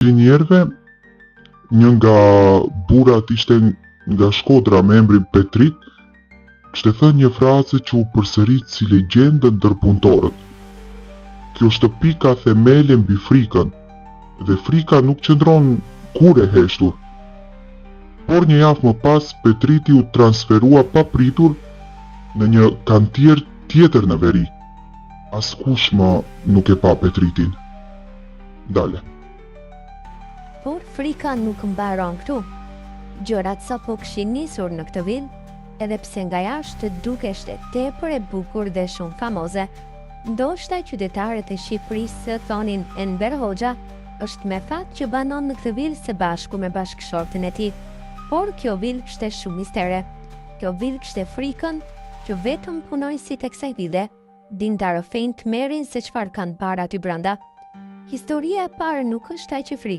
Njerëve, një nga burat ishte nga Shkodra me emrin Petrit, kishte thënë një frazë që u përsërit si legjendë ndër punëtorët. Kjo shtëpi ka themele mbi frikën, dhe frika nuk qëndron kur e heshtur. Por një javë më pas, Petriti u transferua papritur në një kantier tjetër në veri. Askush më nuk e pa Petritin. Dale. Por frika nuk mbaron këtu. Gjërat sapo kishin nisur në këtë vit, edhe pse nga jashtë dukeshte tepër e bukur dhe shumë famoze, ndoshta qytetarët e Shqipërisë thonin Enver Hoxha është me fat që banon në këtë vit së bashku me bashkëshorten e tij. Por kjo vit kishte shumë mistere. Kjo vit kishte frikën që vetëm punonësit e kësaj vile din ta rrëfejnë të merrin se çfarë kanë para aty brenda. Historia e parë nuk është aq e frikshme.